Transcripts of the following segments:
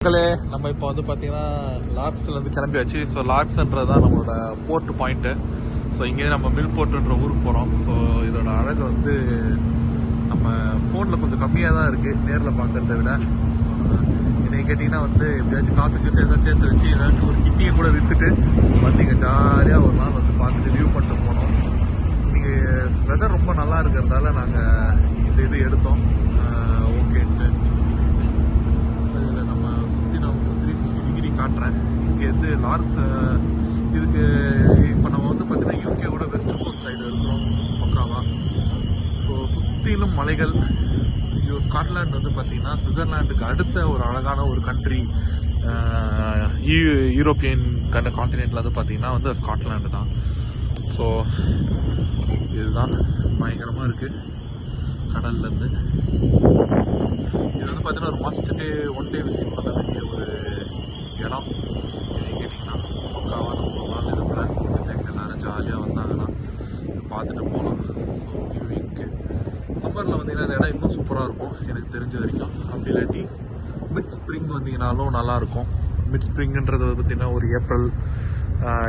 மக்களே, நம்ம இப்போ வந்து பார்த்தீங்கன்னா லார்ட்ஸ்லேருந்து கிளம்பியாச்சு. ஸோ லார்ட்ஸ்ன்றது தான் நம்மளோட போர்ட் பாயிண்ட்டு. ஸோ இங்கேருந்து நம்ம மில் போர்ட்டுன்ற ஊருக்கு போகிறோம். ஸோ இதோட அழகு வந்து நம்ம ஃபோனில் கொஞ்சம் கம்மியாக தான் இருக்குது நேரில் பார்க்குறத விட. என்னை கேட்டிங்கன்னா வந்து எப்படியாச்சும் காசுக்கு சேர்த்து வச்சு ஏதாச்சும் ஒரு கிட்டியை கூட விற்றுட்டு வந்து இங்கே ஜாலியாக ஒரு நாள் வந்து பார்த்துட்டு வியூ பண்ணிட்டு போனோம். நீங்கள் வெதர் ரொம்ப நல்லா இருக்கிறதால நாங்கள் இந்த இது எடுத்தோம். ஓகேன்ட்டு இதில் நம்ம சுற்றி நான் 360 டிகிரி காட்டுறேன். இங்கேருந்து லார்ட்ஸ் இதுக்கு இப்போ நம்ம வந்து பார்த்திங்கன்னா யூகேவோட வெஸ்ட் கோஸ்ட் சைடு இருக்கிறோம் பக்காவா. ஸோ சுற்றிலும் மலைகள். ஸ்காட்லாண்ட் வந்து பார்த்திங்கன்னா சுவிட்சர்லாண்டுக்கு அடுத்த ஒரு அழகான ஒரு கண்ட்ரி யூரோப்பியன் கான்டினென்ட்டில் வந்து பார்த்திங்கன்னா வந்து ஸ்காட்லாண்டு தான். ஸோ இதுதான் பயங்கரமாக இருக்குது கடல்லேருந்து. இது வந்து பார்த்தீங்கன்னா ஒரு must day one day visit பண்ண வேண்டிய ஒரு இடம். கேட்டிங்கன்னா பக்காவாக நம்ம ஒரு நாள் இதை பிளான் போட்டுட்டு எல்லோரும் ஜாலியாக வந்தாங்கன்னா பார்த்துட்டு போகலாம். ஸோ வியூவிங்க்கு சம்மரில் வந்தீங்கன்னா இந்த இடம் இன்னும் சூப்பராக இருக்கும் எனக்கு தெரிஞ்ச வரைக்கும். அப்படி இல்லாட்டி மிட் ஸ்ப்ரிங் வந்தீங்கன்னாலும் நல்லாயிருக்கும். மிட் ஸ்ப்ரிங்குன்றது பார்த்திங்கன்னா ஒரு ஏப்ரல்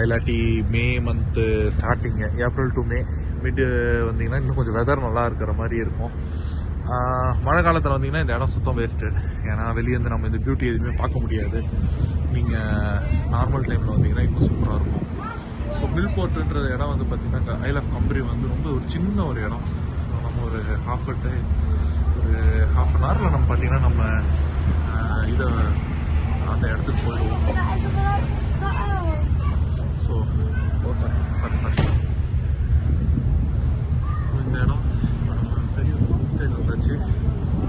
இல்லாட்டி May month starting, April to May mid வந்தீங்கன்னா இன்னும் கொஞ்சம் வெதர் நல்லா இருக்கிற மாதிரி இருக்கும். மழை காலத்தில் வந்தீங்கன்னா இந்த இடம் சுத்தம் வேஸ்ட்டு. ஏன்னா வெளியேருந்து நம்ம இந்த பியூட்டி எதுவுமே பார்க்க முடியாது. நீங்கள் நார்மல் டைமில் வந்தீங்கன்னா இன்னும் சூப்பராக இருக்கும். ஸோ மில் போர்ட்டுன்ற இடம் வந்து பார்த்திங்கன்னா ஐல் ஆஃப் கம்பரி வந்து ரொம்ப ஒரு சின்ன ஒரு இடம். ஸோ நம்ம ஒரு ஒரு ஹாஃப் அன் ஹவரில் நம்ம பார்த்திங்கன்னா நம்ம இதை அந்த இடத்துக்கு போயிடுவோம். ஸோ சாரி ஸோ இந்த இடம் சரி சைடு வந்தாச்சு.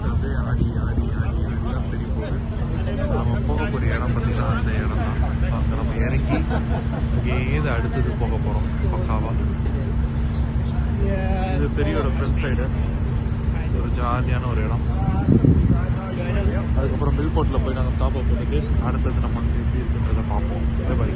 அப்படியே ஆடி தான் சரி போகுது. நம்ம போகக்கூடிய இடம் பார்த்திங்கன்னா அந்த இடம் தான். அங்கே நம்ம இறங்கி இங்கேருந்து அடுத்தது போக போகிறோம் பக்காவாக. இது பெரியோட ஃப்ரண்ட் சைடு ஒரு ஜாலியான ஒரு இடம். அதுக்கப்புறம் மில் போர்ட்டில் போய் நாங்கள் ஸ்டாப் பண்ணிட்டு அடுத்தது நம்ம அங்கே எப்படி இருக்குன்றதை பார்ப்போம். பை.